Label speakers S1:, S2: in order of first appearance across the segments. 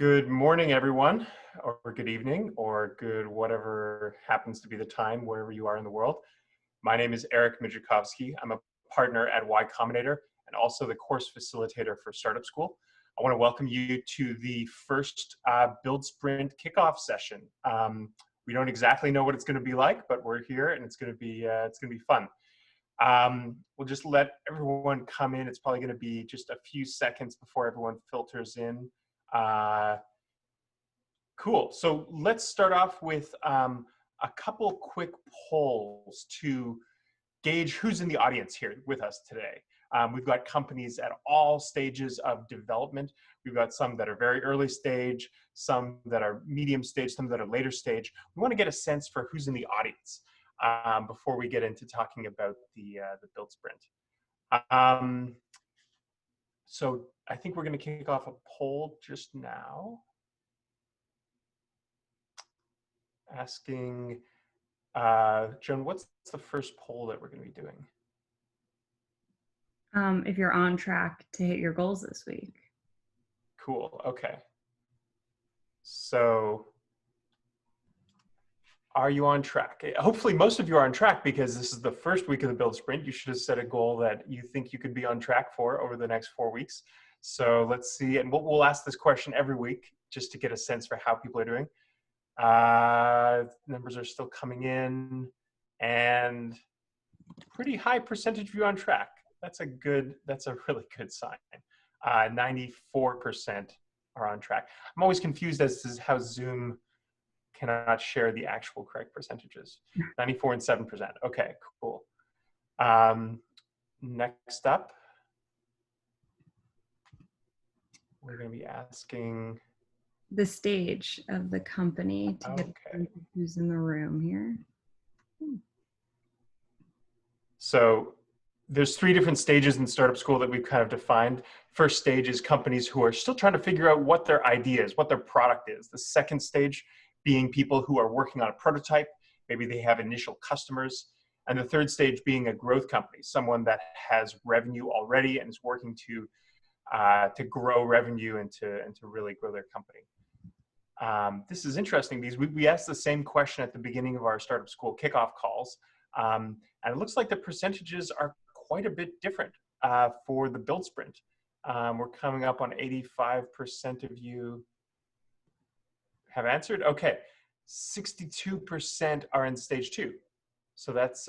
S1: Good morning, everyone, or good evening, or good whatever happens to be the time wherever you are in the world. My name is Eric Mijakovsky. I'm a partner at Combinator and also the course facilitator for Startup School. I want to welcome you to the first Build Sprint kickoff session. We don't exactly know what it's going to be like, but we're here and it's going to be fun. We'll just let everyone come in. It's probably going to be just a few seconds before everyone filters in. Cool. So let's start off with a couple quick polls to gauge who's in the audience here with us today. We've got companies at all stages of development. We've got some that are very early stage, some that are medium stage, some that are later stage. We want to get a sense for who's in the audience before we get into talking about the Build Sprint. So I think we're going to kick off a poll just now, asking, Joan, what's the first poll that we're going to be doing?
S2: If you're on track to hit your goals this week.
S1: Cool. Okay. So are you on track? Hopefully most of you are on track because this is the first week of the Build Sprint. You should have set a goal that you think you could be on track for over the next 4 weeks. So let's see. And we'll ask this question every week just to get a sense for how people are doing. Numbers are still coming in and pretty high percentage of you on track. That's a really good sign. 94% are on track. I'm always confused as to how Zoom cannot share the actual correct percentages. 94 and 7%. Okay, cool. Next up, we're going to be asking
S2: the stage of the company to get who's in the room here.
S1: So there's 3 different stages in Startup School that we've kind of defined. First stage is companies who are still trying to figure out what their idea is, what their product is. The second stage being people who are working on a prototype. Maybe they have initial customers. And the third stage being a growth company, someone that has revenue already and is working to grow revenue and to really grow their company. This is interesting because we asked the same question at the beginning of our Startup School kickoff calls. And it looks like the percentages are quite a bit different for the Build Sprint. We're coming up on 85% of you have answered. Okay, 62% are in stage 2. So that's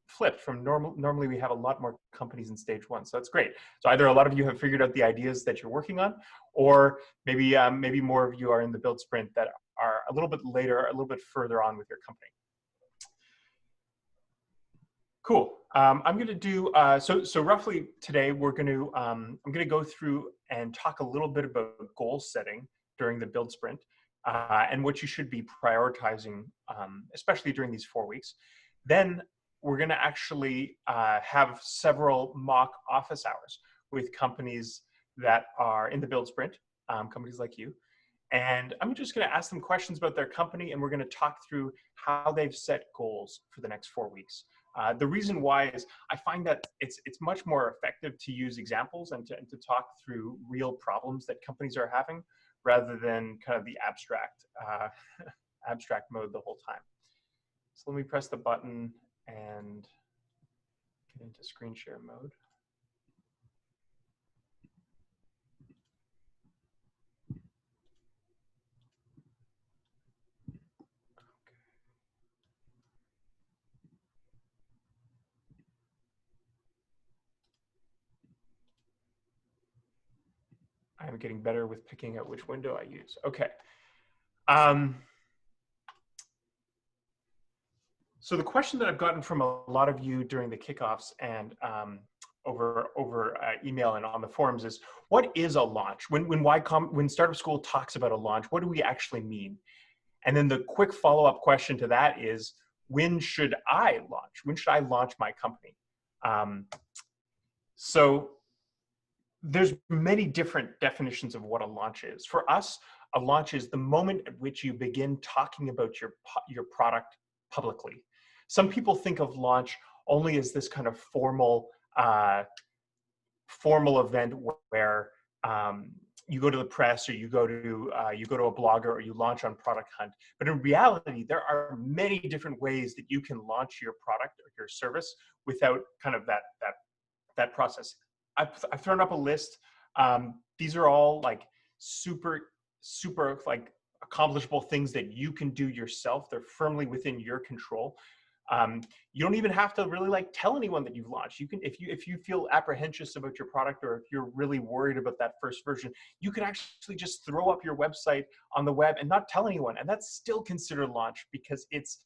S1: flipped from normally we have a lot more companies in stage 1. So that's great. So either a lot of you have figured out the ideas that you're working on, or maybe more of you are in the Build Sprint that are a little bit later, a little bit further on with your company. Cool. I'm going to do so roughly today. We're going to I'm going to go through and talk a little bit about goal setting during the Build Sprint and what you should be prioritizing, especially during these 4 weeks. Then we're going to actually have several mock office hours with companies that are in the Build Sprint, companies like you. And I'm just going to ask them questions about their company, and we're going to talk through how they've set goals for the next 4 weeks. The reason why is I find that it's much more effective to use examples and to talk through real problems that companies are having rather than kind of the abstract mode the whole time. So let me press the button and get into screen share mode. I'm getting better with picking out which window I use. Okay. So the question that I've gotten from a lot of you during the kickoffs and over email and on the forums is, what is a launch? When Startup School talks about a launch, what do we actually mean? And then the quick follow-up question to that is, when should I launch? When should I launch my company? So there's many different definitions of what a launch is. For us, a launch is the moment at which you begin talking about your product publicly. Some people think of launch only as this kind of formal event where you go to the press, or you go to a blogger, or you launch on Product Hunt. But in reality, there are many different ways that you can launch your product or your service without kind of that process. I've thrown up a list. These are all like super like accomplishable things that you can do yourself. They're firmly within your control. You don't even have to really like tell anyone that you've launched. You can, if you feel apprehensive about your product, or if you're really worried about that first version, you can actually just throw up your website on the web and not tell anyone, and that's still considered launch, because it's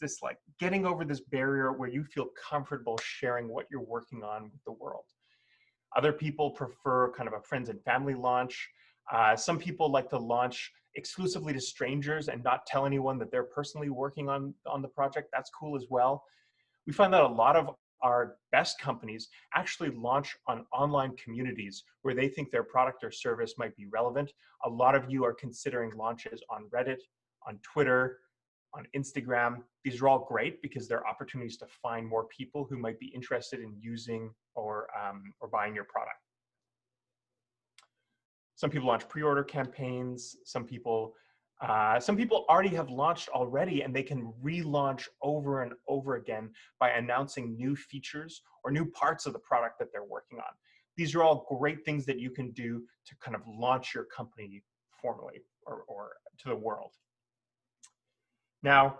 S1: this like getting over this barrier where you feel comfortable sharing what you're working on with the world. Other people prefer kind of a friends and family launch. Some people like to launch exclusively to strangers and not tell anyone that they're personally working on the project. That's cool as well. We find that a lot of our best companies actually launch on online communities where they think their product or service might be relevant. A lot of you are considering launches on Reddit, on Twitter, on Instagram. These are all great because they're opportunities to find more people who might be interested in using or buying your product. Some people launch pre-order campaigns. Some people already have launched already, and they can relaunch over and over again by announcing new features or new parts of the product that they're working on. These are all great things that you can do to kind of launch your company formally or to the world. Now,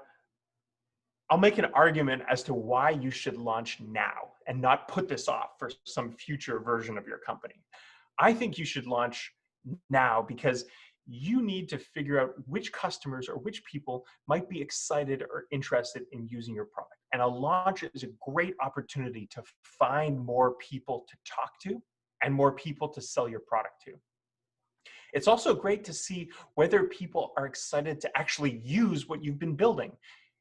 S1: I'll make an argument as to why you should launch now and not put this off for some future version of your company. I think you should launch now because you need to figure out which customers or which people might be excited or interested in using your product. And a launch is a great opportunity to find more people to talk to and more people to sell your product to. It's also great to see whether people are excited to actually use what you've been building.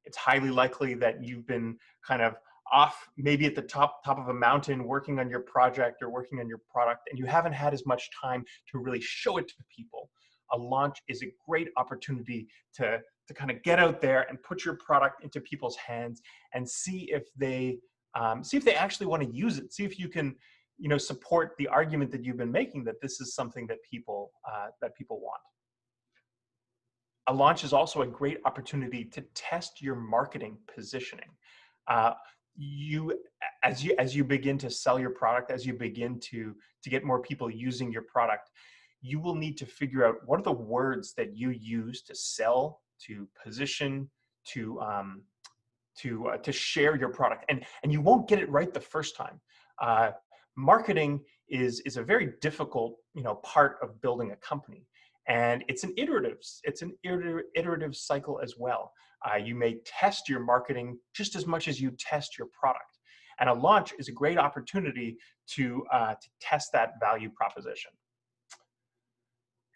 S1: It's highly likely that you've been kind of off, maybe at the top of a mountain, working on your project or working on your product, and you haven't had as much time to really show it to people. A launch is a great opportunity to kind of get out there and put your product into people's hands and see if they actually want to use it. See if you can, support the argument that you've been making that this is something that people want. A launch is also a great opportunity to test your marketing positioning. As you begin to sell your product, as you begin to get more people using your product, you will need to figure out what are the words that you use to sell, to position, to share your product, and you won't get it right the first time. Marketing is a very difficult part of building a company. And it's an iterative cycle as well. You may test your marketing just as much as you test your product. And a launch is a great opportunity to test that value proposition.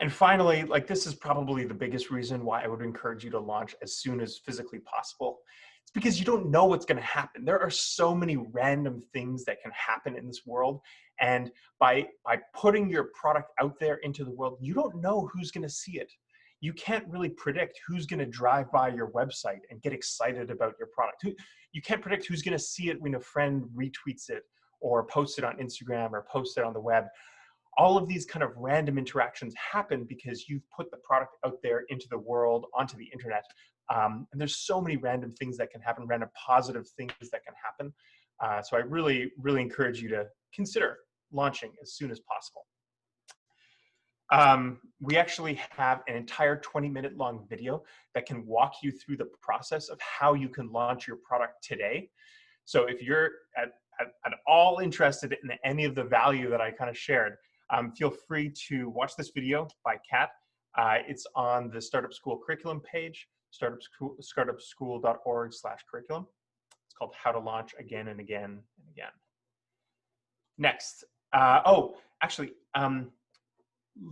S1: And finally, like, this is probably the biggest reason why I would encourage you to launch as soon as physically possible. It's because you don't know what's going to happen. There are so many random things that can happen in this world. And by putting your product out there into the world, you don't know who's going to see it. You can't really predict who's going to drive by your website and get excited about your product. You can't predict who's going to see it when a friend retweets it or posts it on Instagram or posts it on the web. All of these kind of random interactions happen because you've put the product out there into the world, onto the internet. And there's so many random things that can happen, random positive things that can happen. So I really, really encourage you to consider launching as soon as possible. We actually have an entire 20-minute long video that can walk you through the process of how you can launch your product today. So if you're at all interested in any of the value that I kind of shared, feel free to watch this video by Kat. It's on the Startup School curriculum page, startupschool.org/curriculum. It's called How to Launch Again and Again and Again. Next,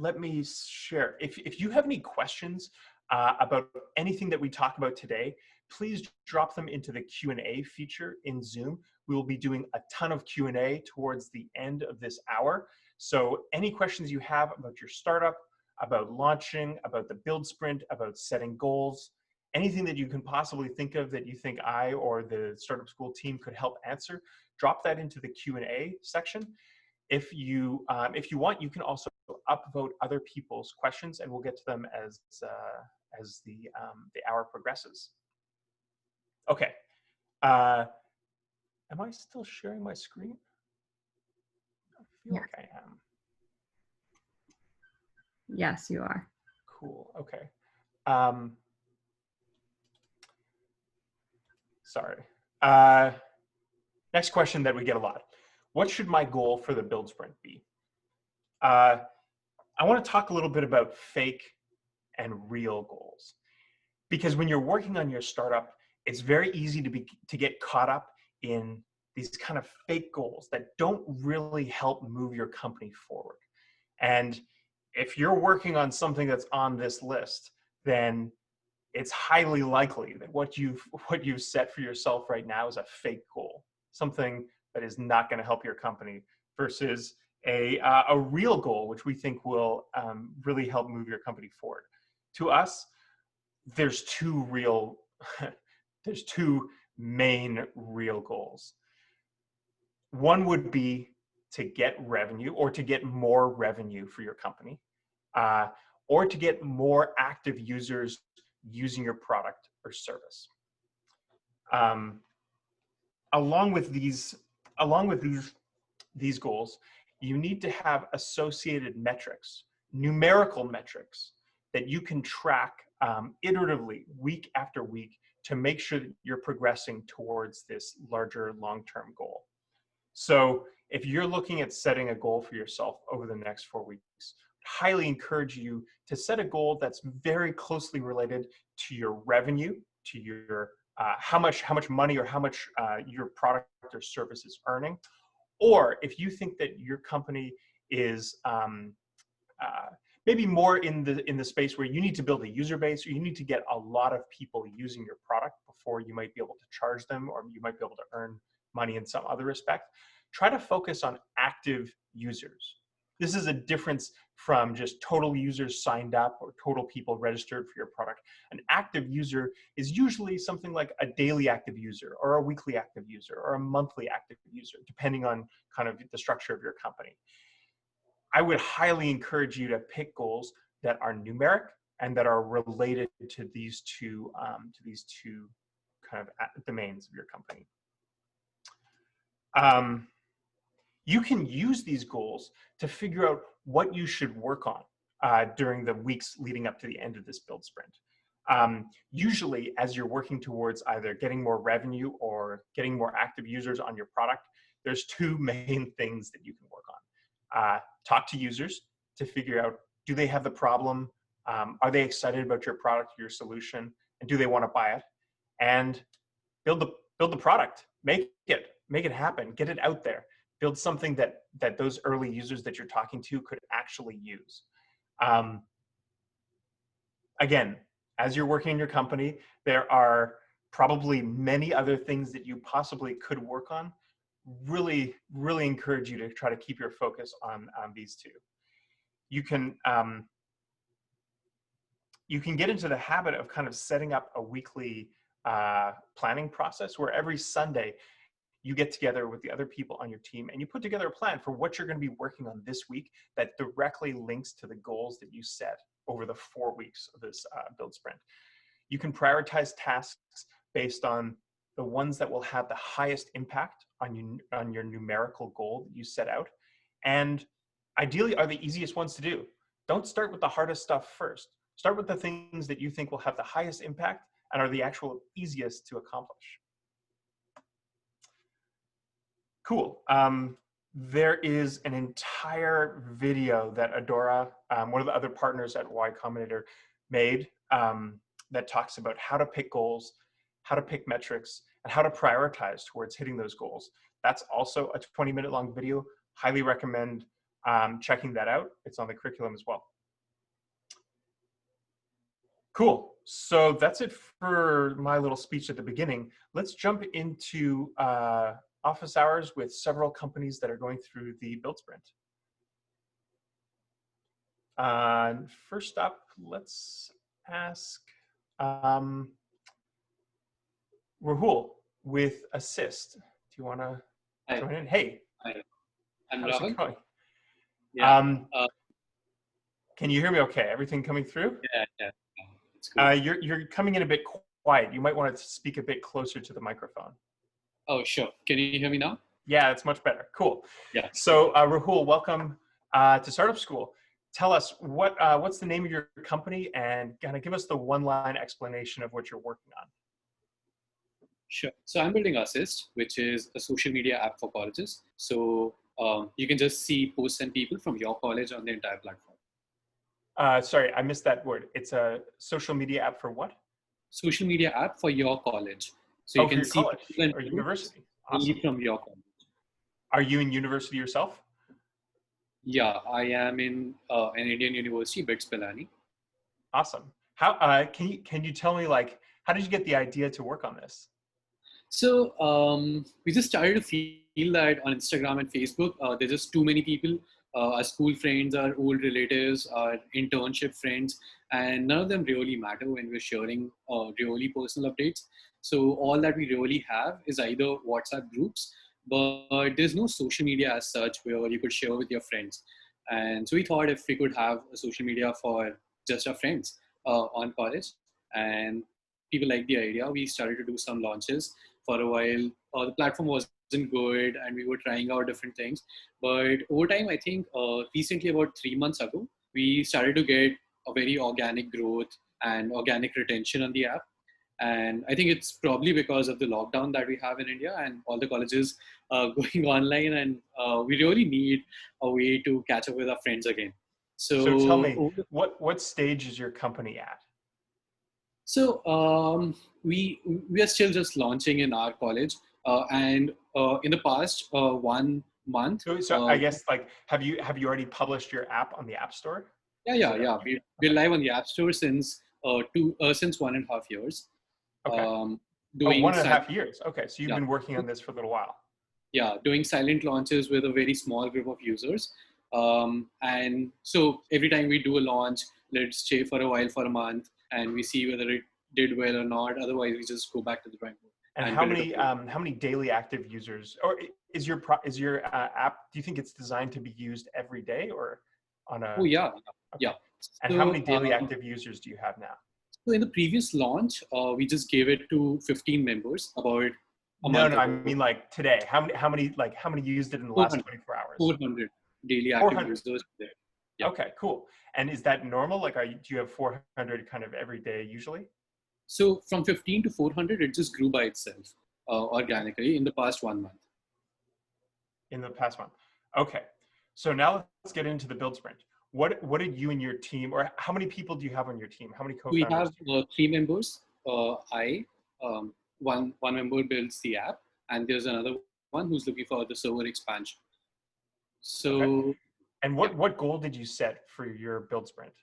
S1: let me share. If you have any questions about anything that we talk about today, please drop them into the Q&A feature in Zoom. We will be doing a ton of Q&A towards the end of this hour. So any questions you have about your startup, about launching, about the build sprint, about setting goals, anything that you can possibly think of that you think I or the Startup School team could help answer, drop that into the Q&A section. If you want, you can also upvote other people's questions, and we'll get to them as the hour progresses. Okay. Am I still sharing my screen? I feel like I am.
S2: Yes, you are.
S1: Cool. Okay. Sorry. Next question that we get a lot. What should my goal for the build sprint be? I want to talk a little bit about fake and real goals. Because when you're working on your startup, it's very easy to get caught up in these kind of fake goals that don't really help move your company forward. And if you're working on something that's on this list, then it's highly likely that what you've set for yourself right now is a fake goal, something that is not going to help your company, versus a real goal, which we think will really help move your company forward. To us, there's two main real goals. One would be to get revenue, or to get more revenue for your company, or to get more active users using your product or service. Along with these goals, you need to have associated metrics, numerical metrics that you can track iteratively, week after week, to make sure that you're progressing towards this larger long-term goal. So if you're looking at setting a goal for yourself over the next 4 weeks, I highly encourage you to set a goal that's very closely related to your revenue, to your how much money or how much your product or service is earning. Or if you think that your company is maybe more in the space where you need to build a user base, or you need to get a lot of people using your product before you might be able to charge them, or you might be able to earn money in some other respect, try to focus on active users. This is a difference from just total users signed up or total people registered for your product. An active user is usually something like a daily active user, or a weekly active user, or a monthly active user, depending on kind of the structure of your company. I would highly encourage you to pick goals that are numeric and that are related to these two kind of domains of your company. You can use these goals to figure out what you should work on during the weeks leading up to the end of this build sprint. Usually, as you're working towards either getting more revenue or getting more active users on your product, there's two main things that you can work on. Talk to users to figure out, do they have the problem? Are they excited about your product, your solution? And do they want to buy it? And build the product, make it happen, get it out there. Build something that those early users that you're talking to could actually use. Again, as you're working in your company, there are probably many other things that you possibly could work on. Really, really encourage you to try to keep your focus on these two. You can get into the habit of kind of setting up a weekly planning process where every Sunday you get together with the other people on your team and you put together a plan for what you're going to be working on this week that directly links to the goals that you set over the 4 weeks of this build sprint. You can prioritize tasks based on the ones that will have the highest impact on your numerical goal that you set out, and ideally are the easiest ones to do. Don't start with the hardest stuff first. Start with the things that you think will have the highest impact and are the actual easiest to accomplish. Cool. There is an entire video that Adora, one of the other partners at Combinator, made that talks about how to pick goals, how to pick metrics, and how to prioritize towards hitting those goals. That's also a 20-minute long video. Highly recommend checking that out. It's on the curriculum as well. Cool. So that's it for my little speech at the beginning. Let's jump into office hours with several companies that are going through the build sprint. First up, let's ask Rahul with Assist. Do you want to join in? Hey.
S3: Hi. I'm
S1: how's
S3: Rahul.
S1: it going?
S3: Yeah.
S1: Can you hear me okay? Everything coming through?
S3: Yeah, it's good.
S1: You're coming in a bit quiet. You might want to speak a bit closer to the microphone.
S3: Oh, sure. Can you hear me now?
S1: Yeah, it's much better. Cool.
S3: Yeah.
S1: So Rahul, welcome to Startup School. Tell us what's the name of your company and kind of give us the one-line explanation of what you're working on.
S3: Sure. So I'm building Assist, which is a social media app for colleges. So you can just see posts and people from your college on the entire platform.
S1: Sorry, I missed that word. It's a social media app for what?
S3: Social media app for your college. So you
S1: For
S3: can
S1: your
S3: see
S1: college
S3: people
S1: or
S3: and
S1: university.
S3: only
S1: Awesome.
S3: from your college.
S1: Are you in university yourself?
S3: Yeah, I am in an Indian university, BITS Pilani.
S1: Awesome. How can you tell me, like, how did you get the idea to work on this?
S3: So we just started to feel that on Instagram and Facebook, there's just too many people, our school friends, our old relatives, our internship friends, and none of them really matter when we're sharing really personal updates. So all that we really have is either WhatsApp groups, but there's no social media as such where you could share with your friends. And so we thought if we could have a social media for just our friends on college, and people liked the idea, we started to do some launches for a while. The platform wasn't good and we were trying out different things. But over time, I think recently, about 3 months ago, we started to get a very organic growth and organic retention on the app. And I think it's probably because of the lockdown that we have in India and all the colleges going online. And we really need a way to catch up with our friends again.
S1: So tell me,
S3: So
S1: what stage is your company at?
S3: So we are still just launching in our college, and in the past 1 month.
S1: So I guess, like, have you already published your app on the App Store?
S3: Yeah. We're live on the App Store since since 1.5 years.
S1: Okay. Oh,
S3: Doing
S1: 1.5 years. Okay, so you've
S3: yeah,
S1: been working on this for a little while.
S3: yeah, doing silent launches with a very small group of users. And so every time we do a launch, let's stay for a while for a month, and we see whether it did well or not. Otherwise, we just go back to the drawing board.
S1: And
S3: And
S1: how many daily active users, or is your app? Do you think it's designed to be used every day, or on a?
S3: Oh yeah,
S1: Okay.
S3: yeah.
S1: And how many daily active users do you have now?
S3: So in the previous launch, we just gave it to 15 members about a
S1: No,
S3: month
S1: no, I
S3: ago.
S1: mean, like, today. How many used it in the last
S3: 400,
S1: 24 hours?
S3: 400 daily active
S1: 400.
S3: users there. Yeah.
S1: Okay, cool. And is that normal? Like, do you have 400 kind of every day usually?
S3: So from 15 to 400, it just grew by itself organically in the past 1 month.
S1: In the past month. Okay. So now let's get into the build sprint. What did you and your team, or how many people do you have on your team? How many
S3: We
S1: co-founders?
S3: have 3 members. One member builds the app, and there's another one who's looking for the server expansion. So,
S1: okay. And what goal did you set for your build sprint?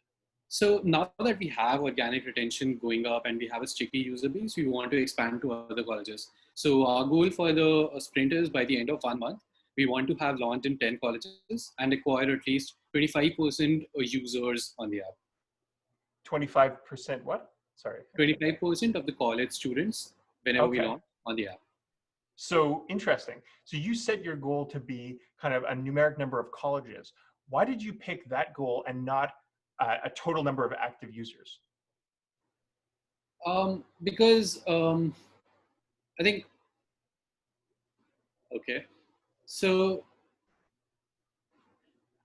S3: So now that we have organic retention going up and we have a sticky user base, we want to expand to other colleges. So our goal for the sprint is by the end of 1 month, we want to have launched in 10 colleges and acquire at least 25% users on the app.
S1: 25% what? Sorry.
S3: 25% of the college students whenever we launch on the app.
S1: So interesting. So you set your goal to be kind of a numeric number of colleges. Why did you pick that goal and not a total number of active users?
S3: Because I think, okay, so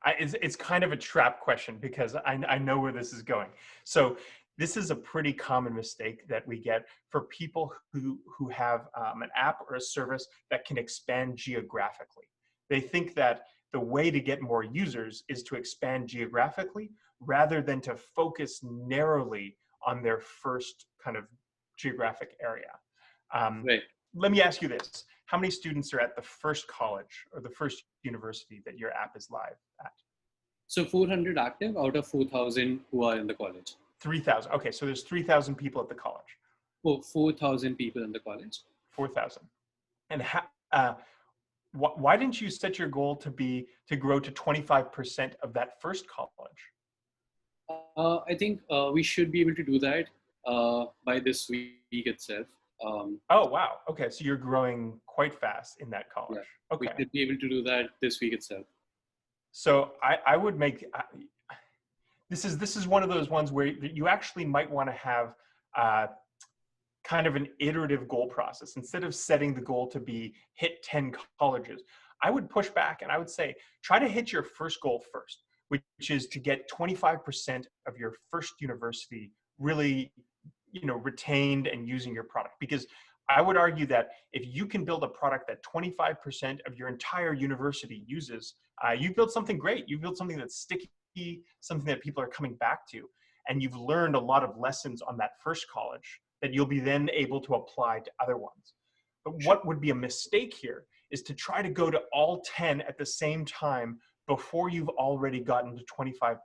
S1: it's kind of a trap question because I know where this is going. So this is a pretty common mistake that we get for people who have an app or a service that can expand geographically. They think that the way to get more users is to expand geographically rather than to focus narrowly on their first kind of geographic area.
S3: right.
S1: Let me ask you this. How many students are at the first college or the first university that your app is live at?
S3: So 400 active out of 4,000 who are in the college.
S1: 3,000. Okay, so there's 3,000 people at the college.
S3: Oh, 4,000 people in the college.
S1: 4,000. And why didn't you set your goal to grow to 25% of that first college?
S3: I think we should be able to do that by this week itself.
S1: Oh, wow. Okay, so you're growing quite fast in that college.
S3: Yeah,
S1: okay.
S3: We should be able to do that this week itself.
S1: So I would make, this is one of those ones where you actually might want to have kind of an iterative goal process. Instead of setting the goal to be hit 10 colleges, I would push back and I would say, try to hit your first goal first, which is to get 25% of your first university really, retained and using your product. Because I would argue that if you can build a product that 25% of your entire university uses, you've built something great. You've built something that's sticky, something that people are coming back to. And you've learned a lot of lessons on that first college that you'll be then able to apply to other ones. But what would be a mistake here is to try to go to all 10 at the same time before you've already gotten to 25%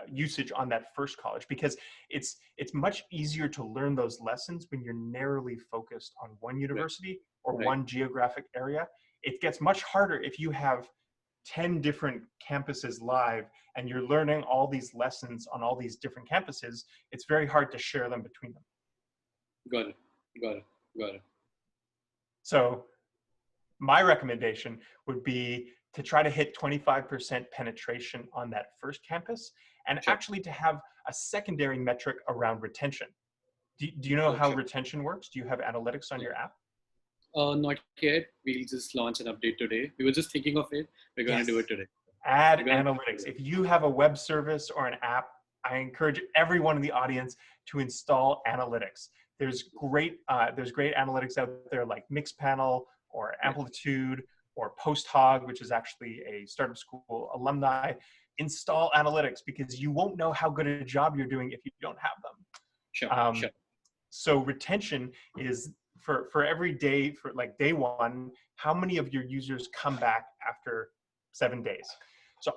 S1: usage on that first college, because it's much easier to learn those lessons when you're narrowly focused on one university or one geographic area. It gets much harder if you have 10 different campuses live and you're learning all these lessons on all these different campuses. It's very hard to share them between them.
S3: Got it.
S1: So my recommendation would be to try to hit 25% penetration on that first campus, and actually to have a secondary metric around retention. Do you know how retention works? Do you have analytics on your app?
S3: Not yet. We'll just launch an update today. We were just thinking of it. We're going to do it today.
S1: Add analytics. If you have a web service or an app, I encourage everyone in the audience to install analytics. There's great analytics out there like Mixpanel or Amplitude or PostHog, which is actually a startup school alumni. Install analytics because you won't know how good a job you're doing if you don't have them.
S3: Sure.
S1: So retention is for every day, for like day one, how many of your users come back after 7 days? So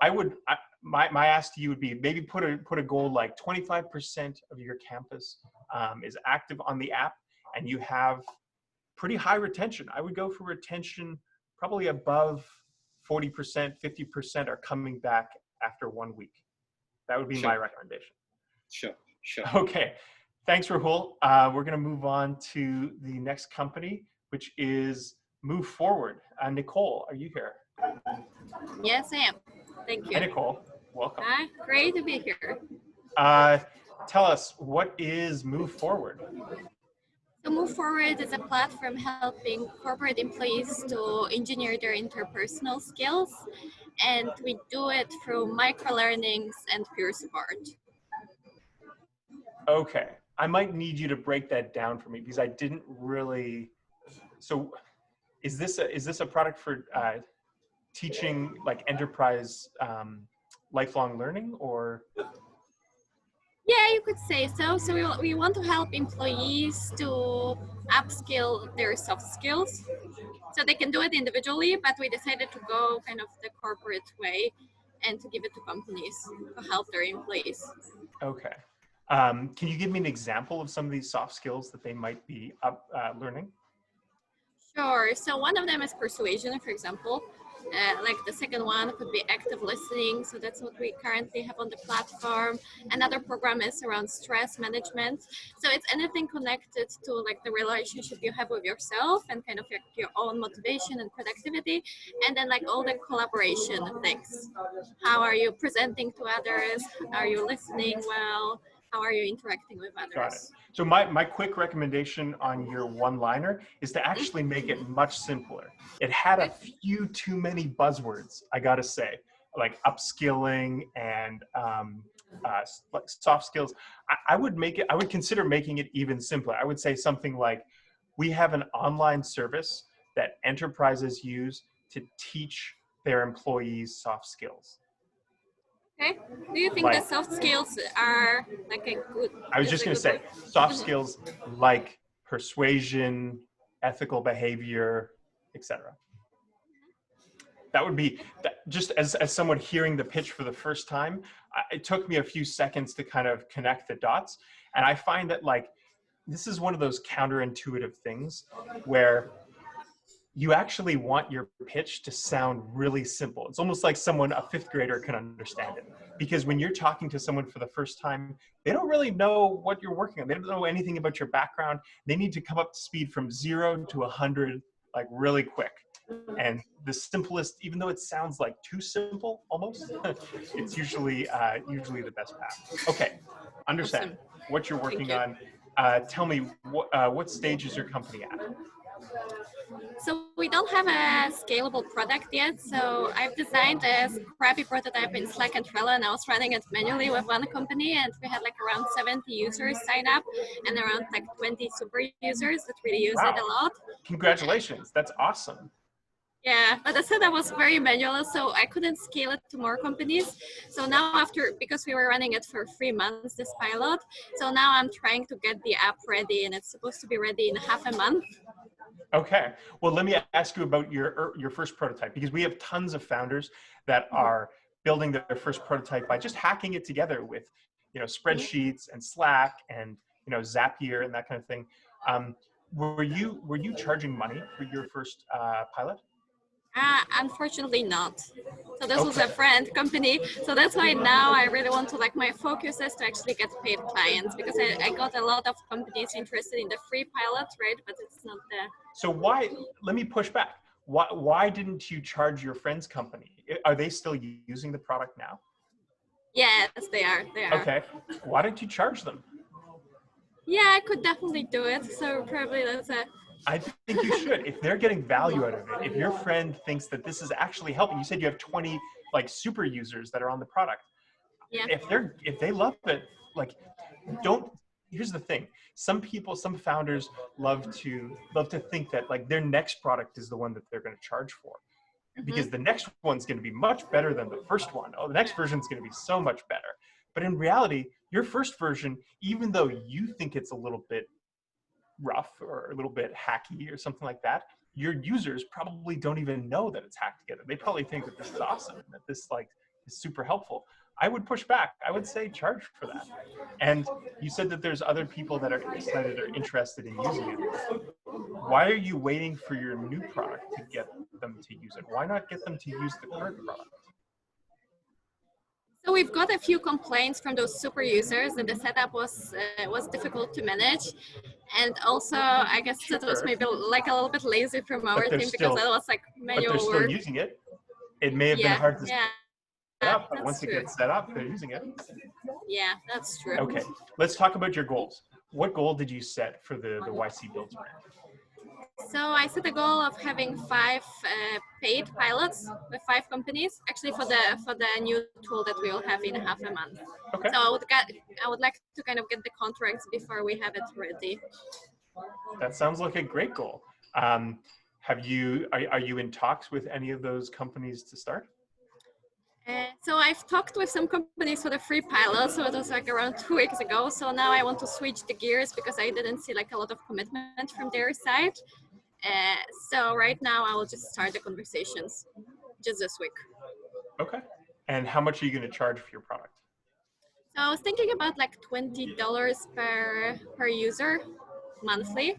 S1: my ask to you would be maybe put a goal like 25% of your campus is active on the app and you have pretty high retention. I would go for retention probably above 40%, 50% are coming back after 1 week. That would be my recommendation.
S3: Sure.
S1: Okay. Thanks, Rahul. We're going to move on to the next company, which is Move Forward. Nicole, are you here?
S4: Yes, I am. Thank you.
S1: Hi, Nicole. Welcome.
S4: Hi, great to be here.
S1: Tell us, what is Move Forward?
S4: So Move Forward is a platform helping corporate employees to engineer their interpersonal skills, and we do it through micro-learnings and peer support.
S1: Okay. I might need you to break that down for me because I didn't really. So, is this a product for teaching like enterprise lifelong learning, or?
S4: Yeah, you could say so. So we want to help employees to upskill their soft skills. So they can do it individually, but we decided to go kind of the corporate way and to give it to companies to help their employees.
S1: Okay. Can you give me an example of some of these soft skills that they might be learning?
S4: Sure. So one of them is persuasion, for example. Like the second one could be active listening. So that's what we currently have on the platform. Another program is around stress management. So it's anything connected to like the relationship you have with yourself and kind of your own motivation and productivity. And then like all the collaboration things. How are you presenting to others? Are you listening well? How are you interacting with others?
S1: Got it. So my quick recommendation on your one-liner is to actually make it much simpler. It had a few too many buzzwords, I gotta say, like upskilling and like soft skills. I would consider making it even simpler. I would say something like, we have an online service that enterprises use to teach their employees soft skills.
S4: Okay. Do you think that soft skills are like a good?
S1: I was just going to say soft skills like persuasion, ethical behavior, etc. That would be just as someone hearing the pitch for the first time. It took me a few seconds to kind of connect the dots, and I find that like this is one of those counterintuitive things where you actually want your pitch to sound really simple. It's almost like a fifth grader can understand it. Because when you're talking to someone for the first time, they don't really know what you're working on. They don't know anything about your background. They need to come up to speed from 0 to 100, like really quick. And the simplest, even though it sounds like too simple almost, it's usually the best path. Okay, understand what you're working on. Tell me, what stage is your company at?
S4: So we don't have a scalable product yet. So I've designed a scrappy prototype in Slack and Trello, and I was running it manually with one company, and we had like around 70 users sign up and around like 20 super users that really use it a lot.
S1: Congratulations, that's awesome.
S4: Yeah, but I said that was very manual, so I couldn't scale it to more companies. So now because we were running it for 3 months, this pilot, so now I'm trying to get the app ready, and it's supposed to be ready in half a month.
S1: Okay, well, let me ask you about your first prototype, because we have tons of founders that are building their first prototype by just hacking it together with, spreadsheets and Slack and, Zapier and that kind of thing. Were you charging money for your first pilot?
S4: Unfortunately not. So this was a friend company. So that's why now I really want to, my focus is to actually get paid clients, because I got a lot of companies interested in the free pilot, right? But it's not the...
S1: So let me push back. Why didn't you charge your friend's company? Are they still using the product now?
S4: Yes, they are.
S1: Okay. Why didn't you charge them?
S4: Yeah, I could definitely do it. So probably that's a...
S1: I think you should. If they're getting value out of it, if your friend thinks that this is actually helping, you said you have 20 super users that are on the product.
S4: Yeah.
S1: If they love it, here's the thing. Some founders love to think that their next product is the one that they're going to charge for. Because the next one's going to be much better than the first one. Oh, the next version is going to be so much better. But in reality, your first version, even though you think it's a little bit rough or a little bit hacky or something like that, your users probably don't even know that it's hacked together. They probably think that this is awesome, that this is super helpful. I would push back. I would say charge for that. And you said that there's other people that are excited or interested in using it. Why are you waiting for your new product to get them to use it? Why not get them to use the current product?
S4: So we've got a few complaints from those super users that the setup was difficult to manage, and also I guess it was maybe a little bit lazy from our team, because that was manual work.
S1: But they're still using it. It may have been hard to set up, but once it gets set up, they're using it.
S4: Yeah, that's true.
S1: Okay, let's talk about your goals. What goal did you set for the YC Build Sprint?
S4: So I set a goal of having 5 paid pilots with 5 companies, actually for the new tool that we will have in half a month.
S1: Okay.
S4: So I would like to kind of get the contracts before we have it ready.
S1: That sounds like a great goal. Are you in talks with any of those companies to start?
S4: So I've talked with some companies for the free pilot, so it was around 2 weeks ago. So now I want to switch the gears, because I didn't see a lot of commitment from their side. So right now I will just start the conversations just this week.
S1: Okay. And how much are you going to charge for your product?
S4: So I was thinking about $20 per user monthly,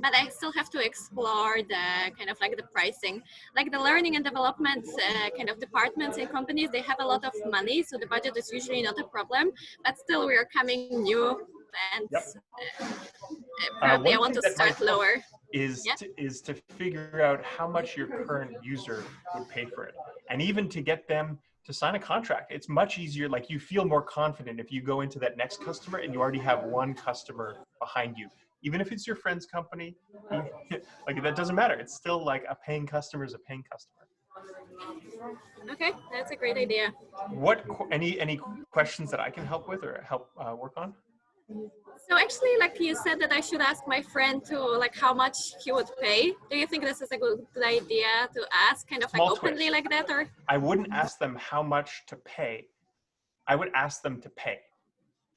S4: but I still have to explore the kind of the pricing. The learning and development kind of departments in companies, they have a lot of money, so the budget is usually not a problem, but still we are coming new, and probably I want to start lower.
S1: Is to figure out how much your current user would pay for it, and even to get them to sign a contract. It's much easier. You feel more confident if you go into that next customer and you already have one customer behind you. Even if it's your friend's company, that doesn't matter. It's still a paying customer is a paying customer.
S4: Okay, that's a great idea.
S1: Any questions that I can help with or help work on?
S4: So actually, you said that I should ask my friend to how much he would pay. Do you think this is a good idea to ask kind of openly like that, or?
S1: I wouldn't ask them how much to pay. I would ask them to pay.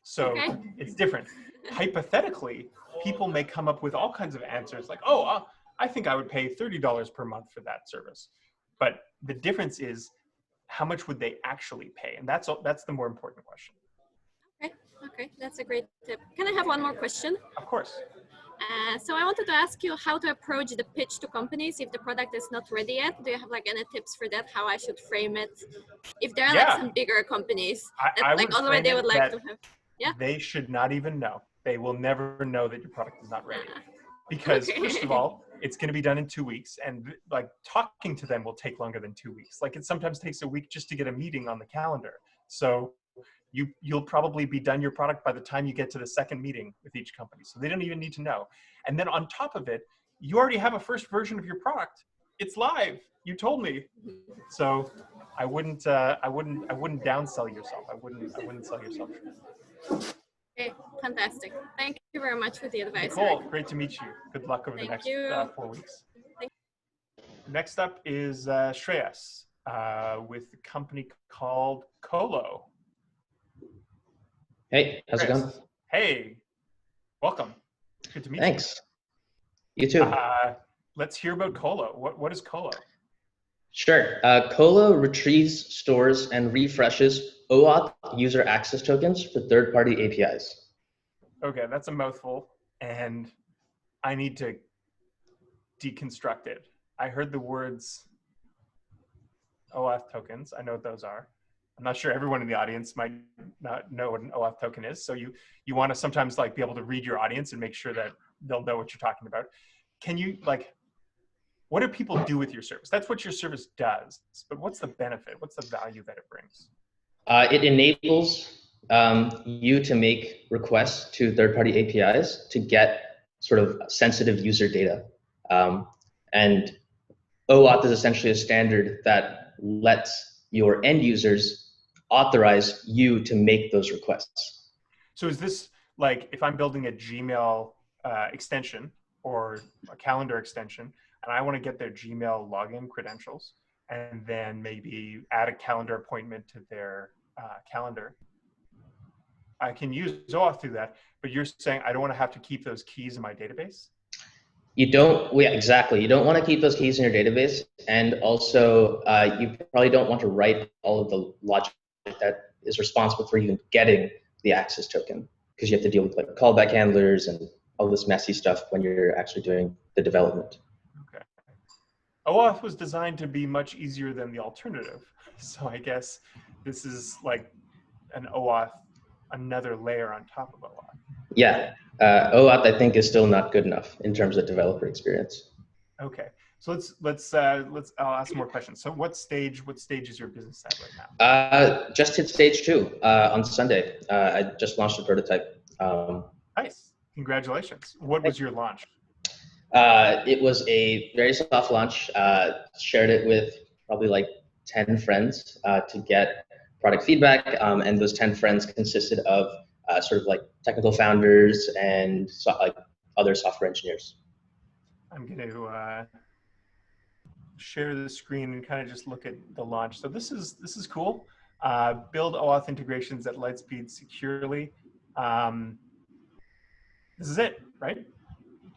S1: So it's different. Hypothetically, people may come up with all kinds of answers I think I would pay $30 per month for that service. But the difference is how much would they actually pay? And that's the more important question.
S4: Okay, that's a great tip. Can I have one more question?
S1: Of course.
S4: So I wanted to ask you how to approach the pitch to companies if the product is not ready yet. Do you have any tips for that? How I should frame it? If there are some bigger companies that already would like to have. Yeah.
S1: They should not even know. They will never know that your product is not ready. Because first of all, it's going to be done in 2 weeks, and like talking to them will take longer than 2 weeks. Like it sometimes takes a week just to get a meeting on the calendar. So you'll probably be done your product by the time you get to the second meeting with each company. So they don't even need to know. And then on top of it, you already have a first version of your product. It's live. You told me. So I wouldn't downsell yourself. I wouldn't sell yourself short.
S4: Okay, fantastic. Thank you very much for the advice.
S1: Nicole, great to meet you. Good luck over the
S4: Thank
S1: next
S4: you.
S1: 4 weeks.
S4: Thank
S1: Next up is Shreyas with a company called Colo.
S5: Hey, how's it going?
S1: Hey, welcome. Good to meet
S5: Thanks. You too.
S1: Let's hear about Colo. What is Colo?
S5: Sure. Colo retrieves, stores, and refreshes oAuth user access tokens for third-party APIs.
S1: Okay, that's a mouthful, and I need to deconstruct it. I heard the words oAuth tokens. I know what those are. I'm not sure everyone in the audience might not know what an oAuth token is. So you want to sometimes like be able to read your audience and make sure that they'll know what you're talking about. Can you what do people do with your service? That's what your service does, but what's the benefit? What's the value that it brings?
S5: It enables you to make requests to third-party APIs to get sort of sensitive user data. And oAuth is essentially a standard that lets your end users authorize you to make those requests.
S1: So is this like if I'm building a Gmail extension or a calendar extension, and I want to get their Gmail login credentials, and then maybe add a calendar appointment to their calendar, I can use oAuth through that, but you're saying I don't want to have to keep those keys in my database?
S5: You don't, yeah, exactly. You don't want to keep those keys in your database, and also you probably don't want to write all of the logic that is responsible for even getting the access token, because you have to deal with like callback handlers and all this messy stuff when you're actually doing the development.
S1: Okay. oAuth was designed to be much easier than the alternative. So I guess this is like an oAuth, another layer on top of oAuth.
S5: Yeah, oAuth I think is still not good enough in terms of developer experience.
S1: Okay, so I'll ask more questions. So what stage is your business at right now?
S5: Just hit stage 2 on Sunday. I just launched a prototype.
S1: Nice, congratulations. What was your launch?
S5: It was a very soft launch. Shared it with probably like 10 friends to get product feedback, and those 10 friends consisted of sort of like technical founders and like other software engineers. I'm
S1: going to share the screen and kind of just look at the launch. So this is cool. Build oAuth integrations at Lightspeed securely. This is it, right?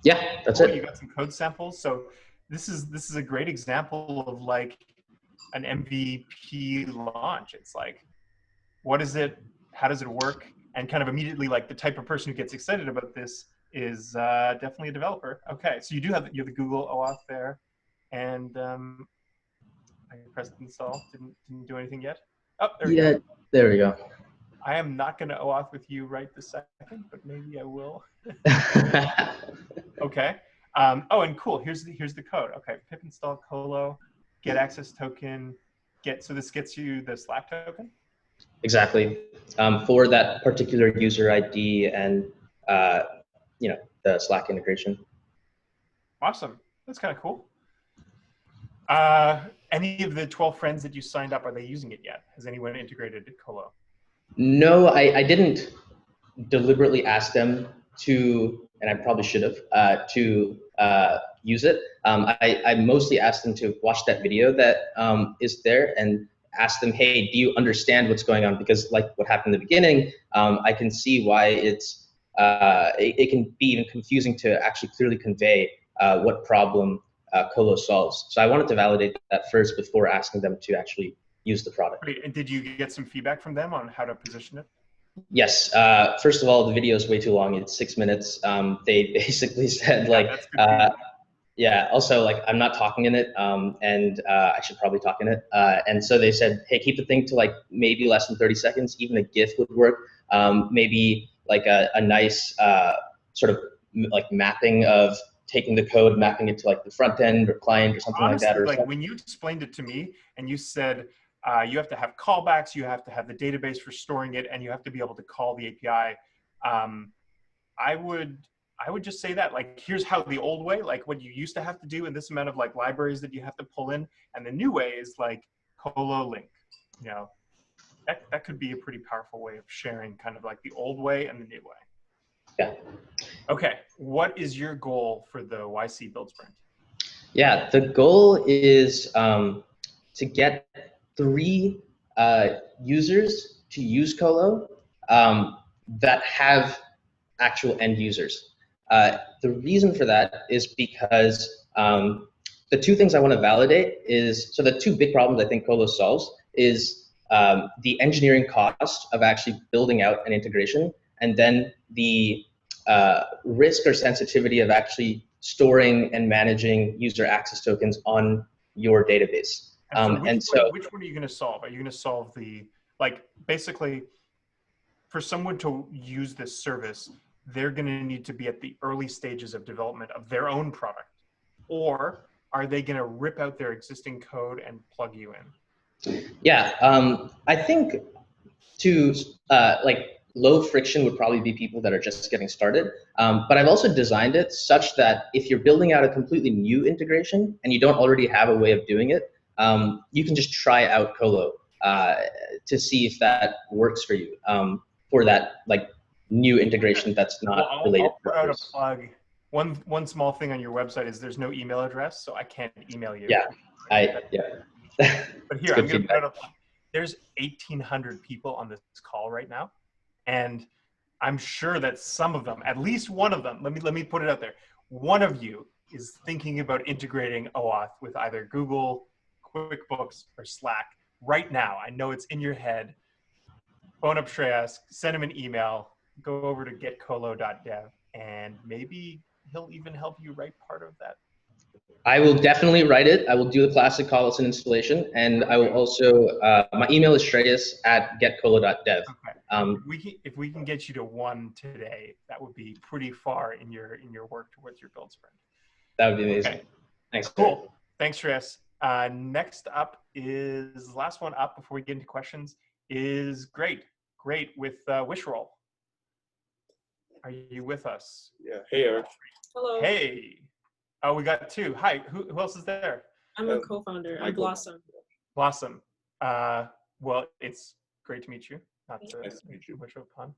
S5: Yeah, that's it.
S1: You got some code samples. So this is a great example of like an MVP launch. It's like, what is it? How does it work? And kind of immediately, like the type of person who gets excited about this is definitely a developer. Okay, so you have the Google oAuth there, and I pressed install. Didn't do anything yet. Oh, there we go.
S5: There we go.
S1: I am not going to oAuth with you right this second, but maybe I will. Okay. Oh, and cool. Here's the code. Okay, pip install Colo, get access token, so this gets you the Slack token.
S5: Exactly. For that particular user ID and the Slack integration.
S1: Awesome. That's kind of cool. Any of the 12 friends that you signed up, are they using it yet? Has anyone integrated Colo?
S5: No, I didn't deliberately ask them to, and I probably should have, to use it. I mostly asked them to watch that video that is there and ask them, hey, do you understand what's going on? Because like what happened in the beginning, I can see why it can be even confusing to actually clearly convey what problem Colo solves. So I wanted to validate that first before asking them to actually use the product.
S1: Great. And did you get some feedback from them on how to position it?
S5: Yes. First of all, the video is way too long. It's 6 minutes. They basically said like, yeah, also like I'm not talking in it, and I should probably talk in it. And so they said, hey, keep the thing to like maybe less than 30 seconds. Even a GIF would work. Maybe like a nice sort of like mapping of taking the code, mapping it to like the front end or client or something
S1: Honestly,
S5: like that. Or
S1: like when you explained it to me and you said you have to have callbacks, you have to have the database for storing it, and you have to be able to call the API. I would just say that, like, here's how the old way, like what you used to have to do, and this amount of like libraries that you have to pull in, and the new way is like Colo link. You know, that could be a pretty powerful way of sharing, kind of like the old way and the new way.
S5: Yeah.
S1: Okay, what is your goal for the YC Build Sprint?
S5: Yeah, the goal is to get 3 users to use Colo that have actual end users. The reason for that is because the 2 things I want to validate is, so the 2 big problems I think Colo solves is the engineering cost of actually building out an integration, and then the risk or sensitivity of actually storing and managing user access tokens on your database.
S1: Which one are you going to solve? Are you going to solve the, like, basically, for someone to use this service, they're going to need to be at the early stages of development of their own product? Or are they going to rip out their existing code and plug you in?
S5: Yeah, I think to like low friction would probably be people that are just getting started. But I've also designed it such that if you're building out a completely new integration and you don't already have a way of doing it, you can just try out Colo to see if that works for you for that like new integration that's not related.
S1: I'll put out a plug. One small thing on your website is there's no email address, so I can't email you.
S5: Yeah,
S1: But here, I'm going to put out a plug. There's 1,800 people on this call right now, and I'm sure that some of them, at least one of them, let me put it out there. One of you is thinking about integrating oAuth with either Google, QuickBooks, or Slack right now. I know it's in your head. Phone up Shreyas, send him an email, go over to getcolo.dev, and maybe he'll even help you write part of that.
S5: I will definitely write it. I will do the classic Collison installation, and I will also, my email is shreyas@getcolo.dev.
S1: Okay. If we can get you to 1 today, that would be pretty far in your work towards your build sprint.
S5: That would be amazing.
S1: Okay.
S5: Thanks.
S1: Cool. Thanks, Shreyas. Next up is, last one up before we get into questions, is Great with WishRoll. Are you with us?
S6: Yeah. Hey, Eric.
S7: Hello.
S1: Hey. Oh, we got 2. Hi. Who else is there?
S7: I'm a co-founder. I'm Blossom.
S1: Blossom. Well, it's great to meet you. Not to
S6: nice to meet you.
S1: wish upon.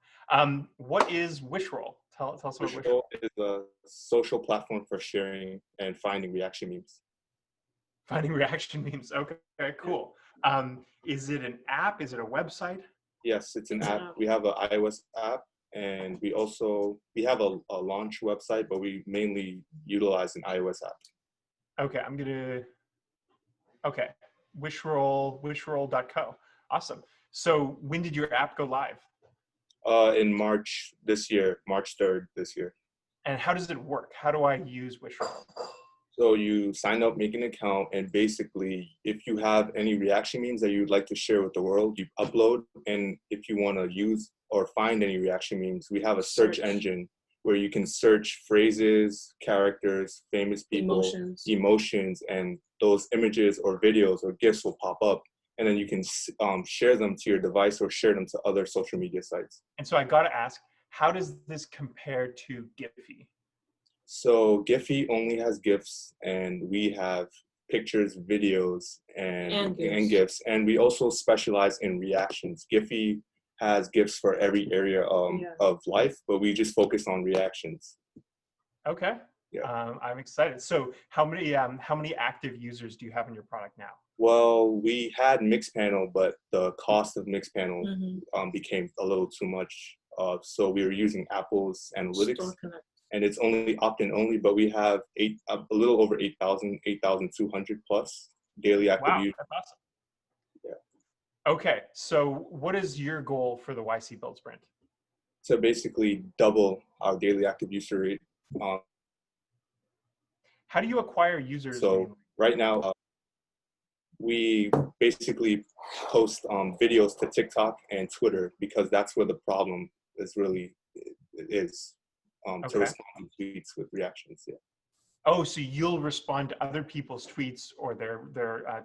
S1: What is WishRoll? Tell us about WishRoll.
S6: WishRoll is a social platform for sharing and finding reaction memes.
S1: Finding reaction memes. Okay, cool. Is it an app? Is it a website?
S6: Yes, it's an app. We have an iOS app, and we have a launch website, but we mainly utilize an iOS app.
S1: Okay, wishroll.co. Awesome. So when did your app go live?
S6: In March this year, March 3rd this year.
S1: And how does it work? How do I use WishRoll?
S6: So you sign up, make an account, and basically, if you have any reaction memes that you'd like to share with the world, you upload. And if you want to use or find any reaction memes, we have a search engine where you can search phrases, characters, famous people, emotions, and those images or videos or GIFs will pop up. And then you can share them to your device or share them to other social media sites.
S1: And so I got to ask, how does this compare to Giphy?
S6: So Giphy only has GIFs, and we have pictures, videos, and GIFs. And we also specialize in reactions. Giphy has GIFs for every area of life, but we just focus on reactions.
S1: Okay. Yeah. I'm excited. So how many active users do you have in your product now?
S6: Well, we had Mixpanel, but the cost of Mixpanel became a little too much. So we were using Apple's analytics, and it's only opt-in only, but we have a little over 8,200 plus daily active users.
S1: That's awesome. Yeah. Okay, so what is your goal for the YC Build Sprint?
S6: To basically double our daily active user rate.
S1: How do you acquire users?
S6: So right now, we basically post videos to TikTok and Twitter because that's where the problem is really to respond to tweets with reactions. Yeah.
S1: Oh, so you'll respond to other people's tweets or their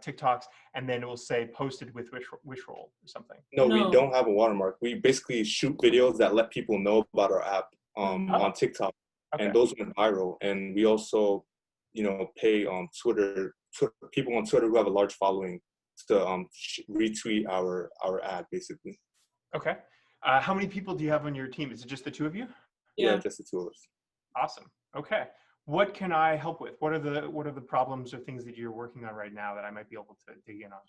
S1: TikToks, and then it will say posted with WishRoll or something.
S6: No,
S7: No.
S6: we don't have a watermark. We basically shoot videos that let people know about our app on TikTok,
S1: Okay.
S6: and those went viral. And we also, pay Twitter people on Twitter who have a large following to retweet our ad, basically.
S1: Okay. How many people do you have on your team? Is it just the two of you?
S6: Yeah, just the two of us.
S1: Awesome. Okay. What can I help with? What are the problems or things that you're working on right now that I might be able to dig in on?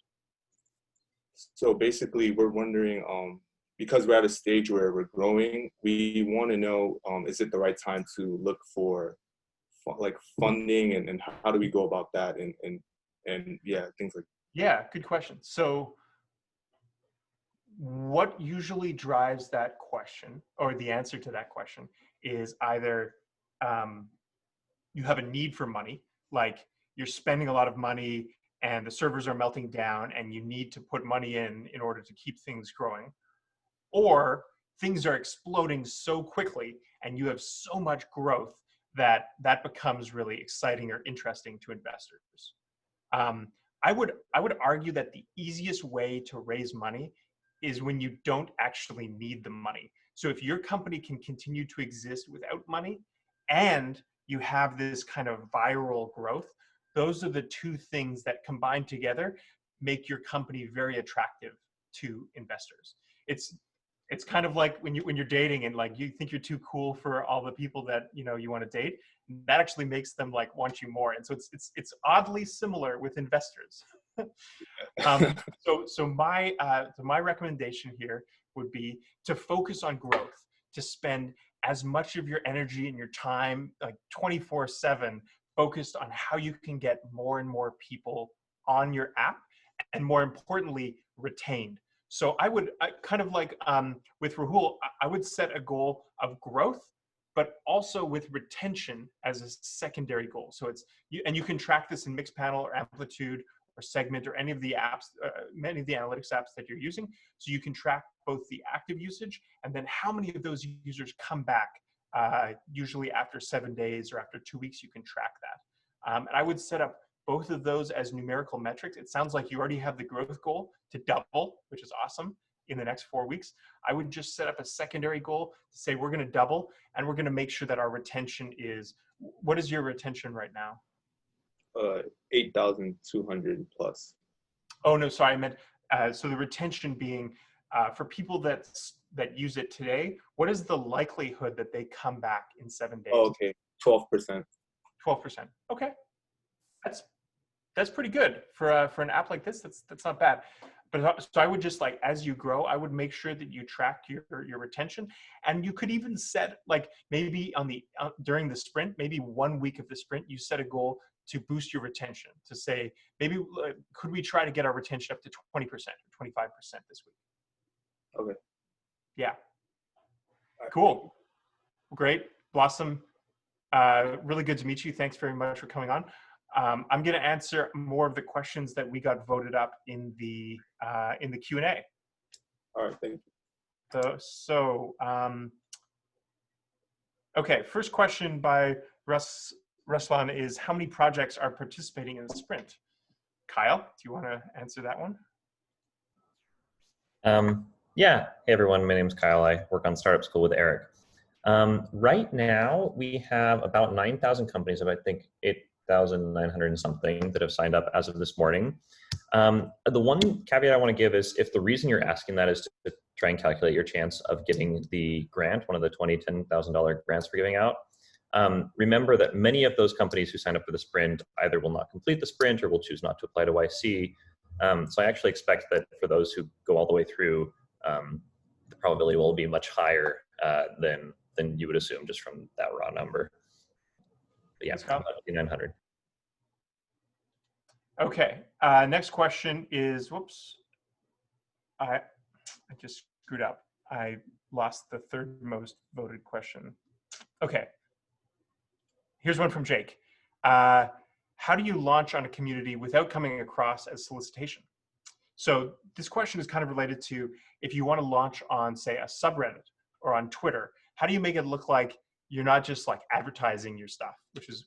S6: So basically, we're wondering, because we're at a stage where we're growing, we want to know, is it the right time to look for like funding, and how do we go about that, and yeah, things like that.
S1: Yeah, good question. So what usually drives that question, or the answer to that question, is either you have a need for money, like you're spending a lot of money and the servers are melting down and you need to put money in order to keep things growing, or things are exploding so quickly and you have so much growth that becomes really exciting or interesting to investors. I would argue that the easiest way to raise money is when you don't actually need the money. So if your company can continue to exist without money and you have this kind of viral growth, those are the two things that combined together make your company very attractive to investors. It's kind of like when you're dating and like you think you're too cool for all the people that you want to date. That actually makes them like want you more. And so it's oddly similar with investors. So my recommendation here would be to focus on growth, to spend as much of your energy and your time, like 24/7, focused on how you can get more and more people on your app, and more importantly, retained. So I kind of like with Rahul, I would set a goal of growth, but also with retention as a secondary goal. So you can track this in Mixpanel or Amplitude or Segment or any of the apps, many of the analytics apps that you're using. So you can track both the active usage and then how many of those users come back. Usually after 7 days or after 2 weeks, you can track that. And I would set up both of those as numerical metrics. It sounds like you already have the growth goal to double, which is awesome, in the next 4 weeks. I would just set up a secondary goal to say we're going to double, and we're going to make sure that our retention is, what is your retention right now?
S6: 8,200 plus.
S1: Oh, no, sorry, I meant, so the retention being, for people that use it today, what is the likelihood that they come back in 7 days?
S6: Oh, okay, 12%.
S1: 12%. Okay, that's pretty good for an app like this. That's not bad. But so I would just, like, as you grow, I would make sure that you track your retention, and you could even set, like, maybe during the sprint, maybe 1 week of the sprint, you set a goal to boost your retention, to say, maybe could we try to get our retention up to 20% or 25% this week?
S6: Okay.
S1: Yeah. Cool. Great. Blossom, really good to meet you. Thanks very much for coming on. I'm going to answer more of the questions that we got voted up in the Q&A.
S6: All right, thank
S1: So
S6: you.
S1: okay, first question by Ruslan is, how many projects are participating in the sprint? Kyle, do you want to answer that one?
S8: Yeah. Hey, everyone. My name is Kyle. I work on Startup School with Eric. Right now, we have about 9,000 companies of, I think, 8,900 and something that have signed up as of this morning. The one caveat I want to give is, if the reason you're asking that is to try and calculate your chance of getting the grant, one of the $10,000 grants we're giving out, remember that many of those companies who sign up for the sprint either will not complete the sprint or will choose not to apply to YC. So I actually expect that for those who go all the way through, the probability will be much higher than you would assume just from that raw number. But yeah, about 900.
S1: Okay. Next question is, whoops, I just screwed up. I lost the third most voted question. Okay. Here's one from Jake. How do you launch on a community without coming across as solicitation? So this question is kind of related to, if you want to launch on, say, a subreddit or on Twitter, how do you make it look like You're not just like advertising your stuff,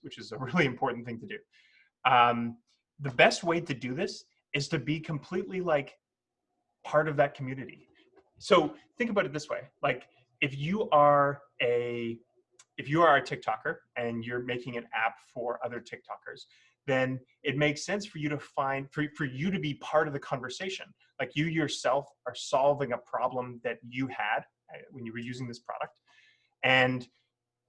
S1: which is a really important thing to do. The best way to do this is to be completely like part of that community. So think about it this way: like if you are a TikToker and you're making an app for other TikTokers, then it makes sense for you to for you to be part of the conversation. Like you yourself are solving a problem that you had when you were using this product, and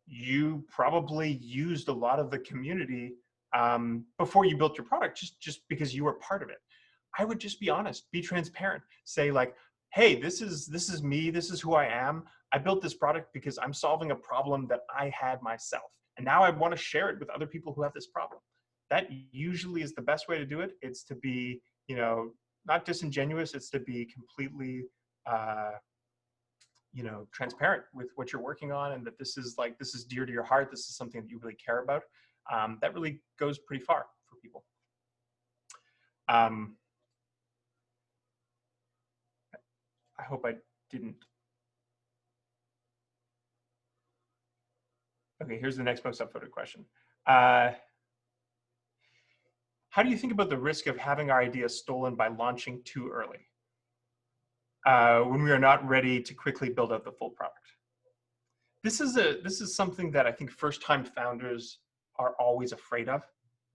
S1: you probably used a lot of the community before you built your product, just because you were part of it. I would just be honest, be transparent, say like, hey, this is me, this is who I am. I built this product because I'm solving a problem that I had myself, and now I want to share it with other people who have this problem. That usually is the best way to do it. It's to be, not disingenuous. It's to be completely, transparent with what you're working on, and that this is dear to your heart. This is something that you really care about. That really goes pretty far for people. I hope I didn't. Okay, here's the next most upvoted question. How do you think about the risk of having our idea stolen by launching too early, when we are not ready to quickly build out the full product? This is something that I think first-time founders are always afraid of,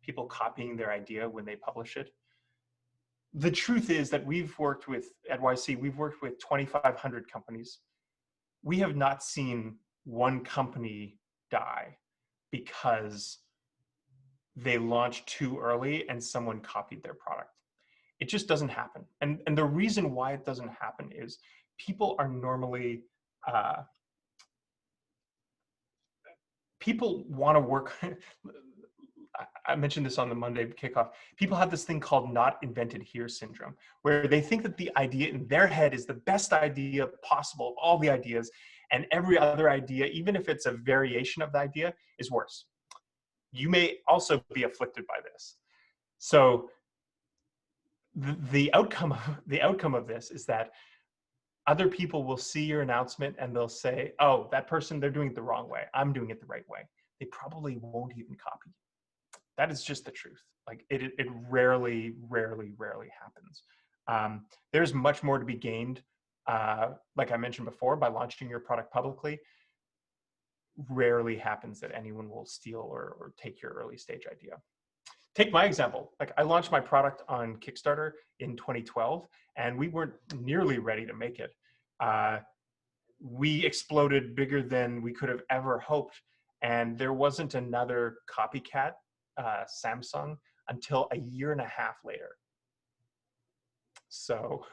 S1: people copying their idea when they publish it. The truth is that at YC, we've worked with 2,500 companies. We have not seen one company die because they launched too early and someone copied their product. It just doesn't happen. And the reason why it doesn't happen is people are normally, people want to work. I mentioned this on the Monday kickoff. People have this thing called not invented here syndrome, where they think that the idea in their head is the best idea possible of all the ideas, and every other idea, even if it's a variation of the idea, is worse. You may also be afflicted by this. So the outcome of this is that other people will see your announcement and they'll say, oh, that person, they're doing it the wrong way. I'm doing it the right way. They probably won't even copy you. That is just the truth. Like it rarely happens. There's much more to be gained, like I mentioned before, by launching your product publicly. Rarely happens that anyone will steal or take your early stage idea. Take my example. Like I launched my product on Kickstarter in 2012, and we weren't nearly ready to make it. We exploded bigger than we could have ever hoped, and there wasn't another copycat Samsung until a year and a half later. So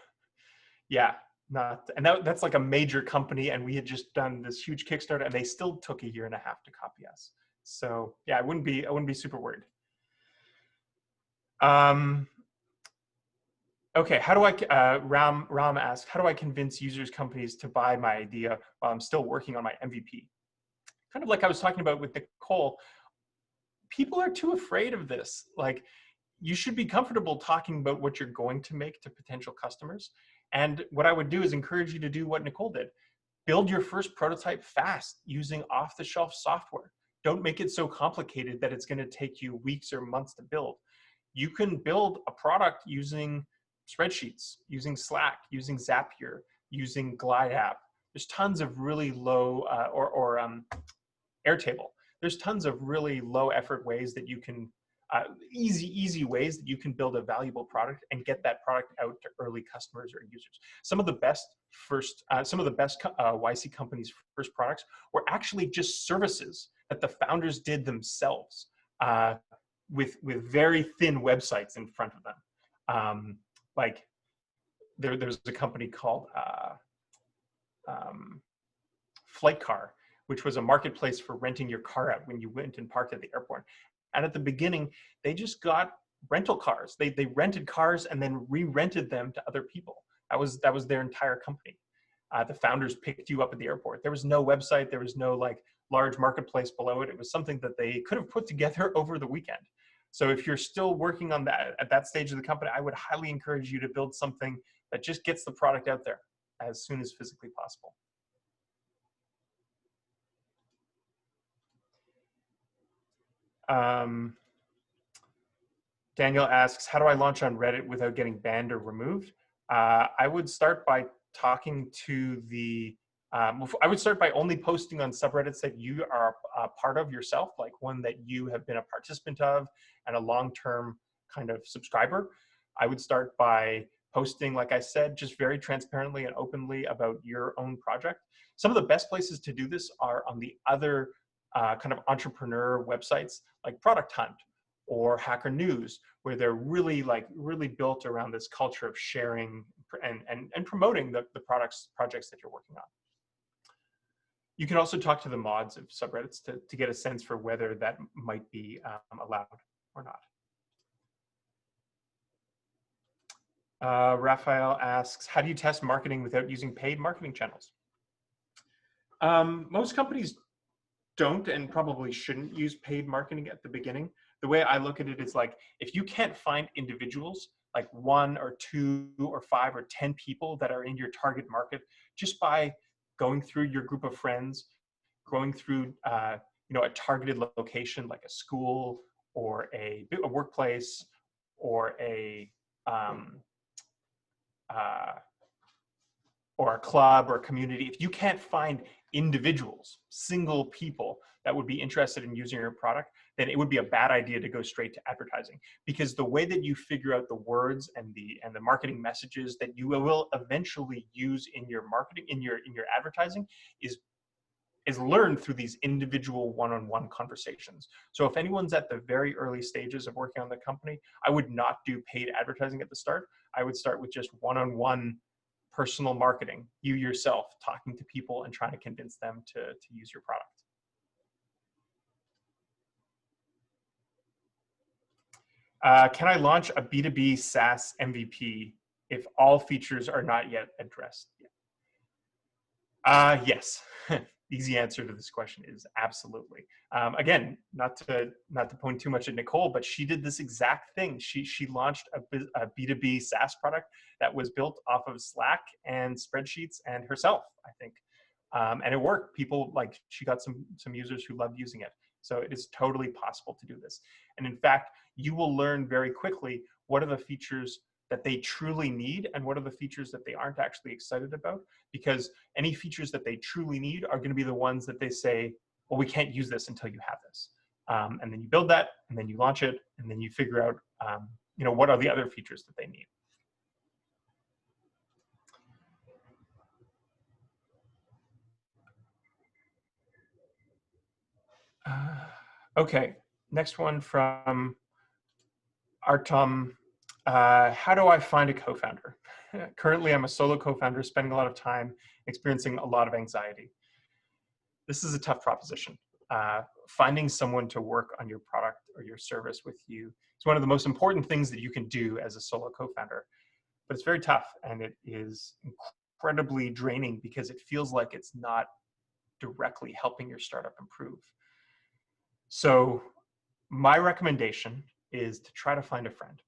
S1: yeah, that's like a major company, and we had just done this huge Kickstarter and they still took a year and a half to copy us. So yeah, I wouldn't be super worried. Okay, how do I, Ram asked, how do I convince users companies to buy my idea while I'm still working on my MVP? Kind of like I was talking about with Nicole, people are too afraid of this. Like, you should be comfortable talking about what you're going to make to potential customers. And what I would do is encourage you to do what Nicole did. Build your first prototype fast using off-the-shelf software. Don't make it so complicated that it's going to take you weeks or months to build. You can build a product using spreadsheets, using Slack, using Zapier, using Glide app. There's tons of really low, Airtable. There's tons of really low effort ways that you can, easy ways that you can build a valuable product and get that product out to early customers or users. Some of the best YC companies' first products were actually just services that the founders did themselves, with very thin websites in front of them. Like there's a company called Flightcar, which was a marketplace for renting your car out when you went and parked at the airport. And at the beginning, they just got rental cars. They rented cars and then re-rented them to other people. That was their entire company. The founders picked you up at the airport. There was no website. There was no like large marketplace below it. It was something that they could have put together over the weekend. So if you're still working on that at that stage of the company, I would highly encourage you to build something that just gets the product out there as soon as physically possible. Daniel asks, how do I launch on Reddit without getting banned or removed? I would start by talking to the, I would start by only posting on subreddits that you are a part of yourself, like one that you have been a participant of and a long-term kind of subscriber. I would start by posting, like I said, just very transparently and openly about your own project. Some of the best places to do this are on the other kind of entrepreneur websites like Product Hunt or Hacker News, where they're really built around this culture of sharing and promoting the projects that you're working on. You can also talk to the mods of subreddits to get a sense for whether that might be allowed or not. Raphael asks, how do you test marketing without using paid marketing channels? Most companies don't and probably shouldn't use paid marketing at the beginning. The way I look at it is like, if you can't find individuals, like 1 or 2 or 5 or 10 people that are in your target market, just by going through your group of friends, going through a targeted location like a school or a workplace or a club or a community, if you can't find individuals, single people that would be interested in using your product, then it would be a bad idea to go straight to advertising. Because the way that you figure out the words and the marketing messages that you will eventually use in your marketing, in your advertising, is learned through these individual one-on-one conversations. So if anyone's at the very early stages of working on the company, I would not do paid advertising at the start. I would start with just one-on-one personal marketing, you yourself talking to people and trying to convince them to use your product. Can I launch a B2B SaaS MVP if all features are not yet addressed? Yes. Easy answer to this question is absolutely. Again, not to point too much at Nicole, but she did this exact thing. She launched a B2B SaaS product that was built off of Slack and spreadsheets and herself, I think. And it worked. She got some users who loved using it. So it is totally possible to do this. And in fact, you will learn very quickly what are the features that they truly need and what are the features that they aren't actually excited about, because any features that they truly need are going to be the ones that they say, well, we can't use this until you have this. And then you build that, and then you launch it, and then you figure out what are the other features that they need. Okay, next one from Artem. How do I find a co-founder? Currently, I'm a solo co-founder, spending a lot of time experiencing a lot of anxiety. This is a tough proposition. Finding someone to work on your product or your service with you is one of the most important things that you can do as a solo co-founder. But it's very tough, and it is incredibly draining because it feels like it's not directly helping your startup improve. So my recommendation is to try to find a friend.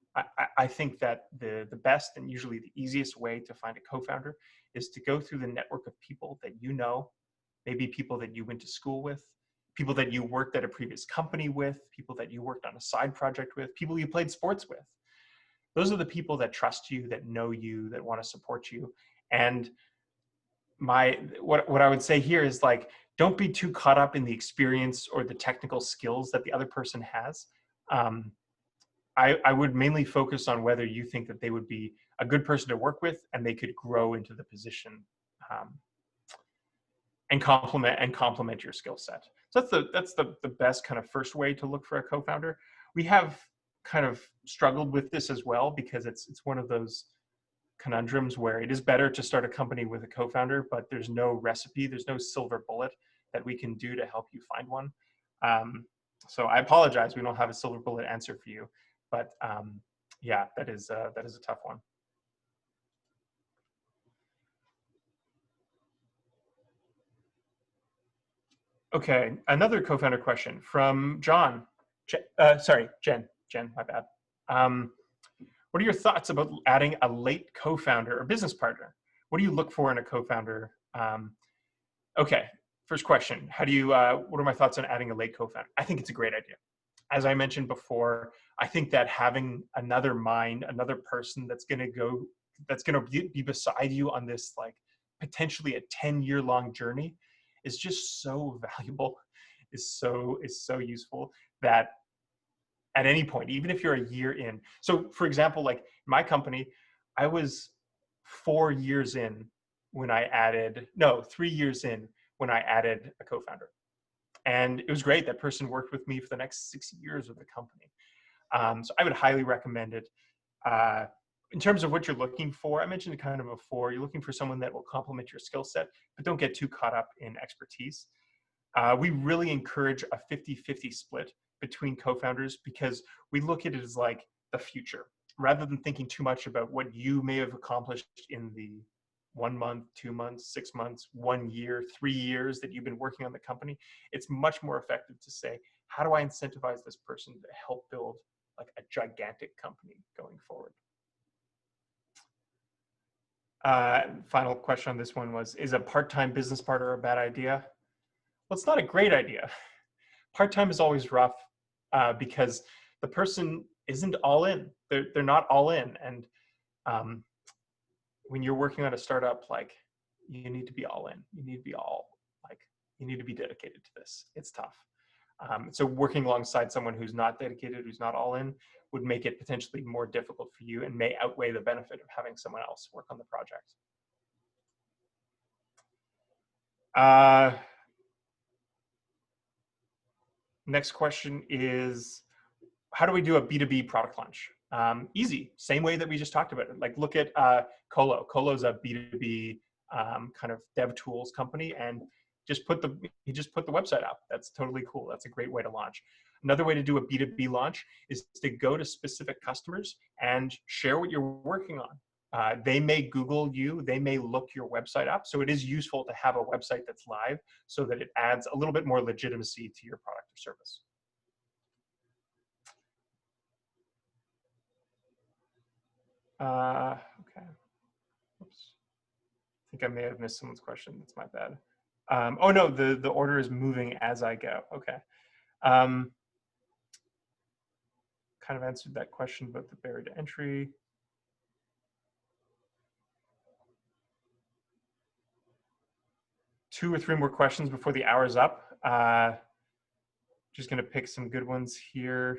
S1: I think that the best and usually the easiest way to find a co-founder is to go through the network of people that you know, maybe people that you went to school with, people that you worked at a previous company with, people that you worked on a side project with, people you played sports with. Those are the people that trust you, that know you, that want to support you. And what I would say here is, like, don't be too caught up in the experience or the technical skills that the other person has. I would mainly focus on whether you think that they would be a good person to work with and they could grow into the position and complement your skill set. So that's the best kind of first way to look for a co-founder. We have kind of struggled with this as well because it's one of those conundrums where it is better to start a company with a co-founder, but there's no recipe, there's no silver bullet that we can do to help you find one. So I apologize, we don't have a silver bullet answer for you, but yeah, that is a tough one. Okay, another co-founder question from John. Jen, my bad. What are your thoughts about adding a late co-founder or business partner? What do you look for in a co-founder? Okay, first question. What are my thoughts on adding a late co-founder? I think it's a great idea. as I mentioned before, I think that having another mind, another person that's going to be beside you on this like potentially a 10-year long journey is just so valuable, is so useful, that at any point, even if you're a year in. So for example, like my company, I was 4 years in when I added, no, 3 years in when I added a co-founder. And it was great. That person worked with me for the next 6 years of the company. So I would highly recommend it. In terms of what you're looking for, I mentioned it kind of before, you're looking for someone that will complement your skill set, but don't get too caught up in expertise. We really encourage a 50-50 split between co-founders because we look at it as like the future. Rather than thinking too much about what you may have accomplished in the 1 month, 2 months, 6 months, 1 year, 3 years that you've been working on the company, it's much more effective to say, how do I incentivize this person to help build like a gigantic company going forward? Final question on this one was, is a part-time business partner a bad idea? Well, it's not a great idea. Part-time is always rough because the person isn't all in. They're not all in. And when you're working on a startup, like you need to be all in. You need to be you need to be dedicated to this. It's tough. So working alongside someone who's not dedicated, who's not all in, would make it potentially more difficult for you and may outweigh the benefit of having someone else work on the project. Next question is, how do we do a B2B product launch? Easy, same way that we just talked about it. Like look at Colo. Colo's a B2B kind of dev tools company, and he just put the website up. That's totally cool. That's a great way to launch. Another way to do a B2B launch is to go to specific customers and share what you're working on. They may Google you, they may look your website up. So it is useful to have a website that's live so that it adds a little bit more legitimacy to your product or service. Okay. Oops. I think I may have missed someone's question. That's my bad. Oh no, the order is moving as I go. Okay. Kind of answered that question about the barrier to entry. Two or three more questions before the hour's up. Just gonna pick some good ones here.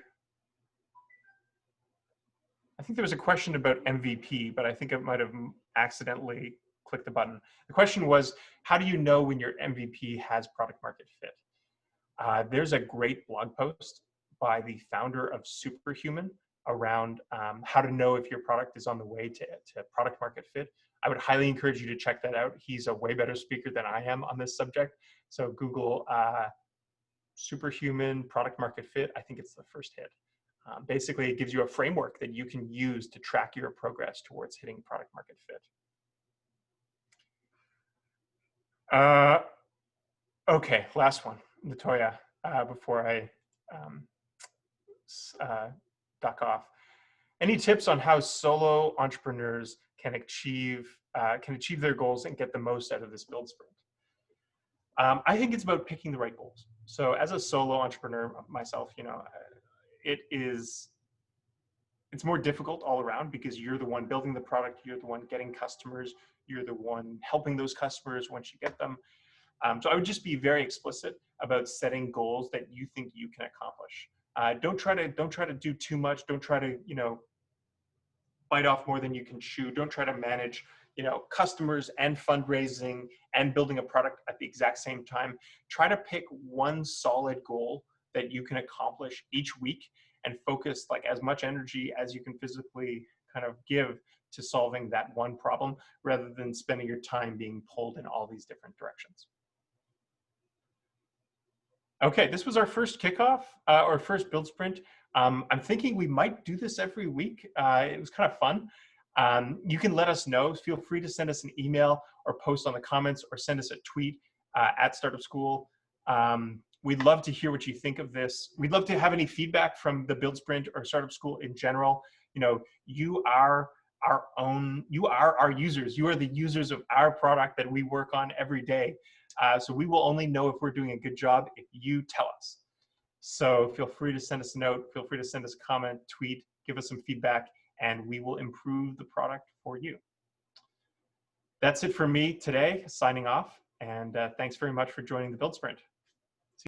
S1: I think there was a question about MVP, but I think I might have accidentally clicked the button. The question was, how do you know when your MVP has product market fit? There's a great blog post by the founder of Superhuman around how to know if your product is on the way to product market fit. I would highly encourage you to check that out. He's a way better speaker than I am on this subject. So Google Superhuman product market fit. I think it's the first hit. Basically, it gives you a framework that you can use to track your progress towards hitting product market fit. Okay, last one, Latoya, before I duck off. Any tips on how solo entrepreneurs can achieve their goals and get the most out of this build sprint? I think it's about picking the right goals. So as a solo entrepreneur myself, you know, it's more difficult all around because you're the one building the product, you're the one getting customers, you're the one helping those customers once you get them. So I would just be very explicit about setting goals that you think you can accomplish. Don't try to do too much. Don't try to, you know, bite off more than you can chew. Don't try to manage, you know, customers and fundraising and building a product at the exact same time. Try to pick one solid goal that you can accomplish each week and focus like as much energy as you can physically kind of give to solving that one problem rather than spending your time being pulled in all these different directions. Okay, this was our first kickoff, or first build sprint. I'm thinking we might do this every week. It was kind of fun. You can let us know. Feel free to send us an email or post on the comments or send us a tweet at Startup School. We'd love to hear what you think of this. We'd love to have any feedback from the Build Sprint or Startup School in general. You know, you are our users. You are the users of our product that we work on every day. So we will only know if we're doing a good job if you tell us. So feel free to send us a note, feel free to send us a comment, tweet, give us some feedback, and we will improve the product for you. That's it for me today, signing off, and thanks very much for joining the Build Sprint.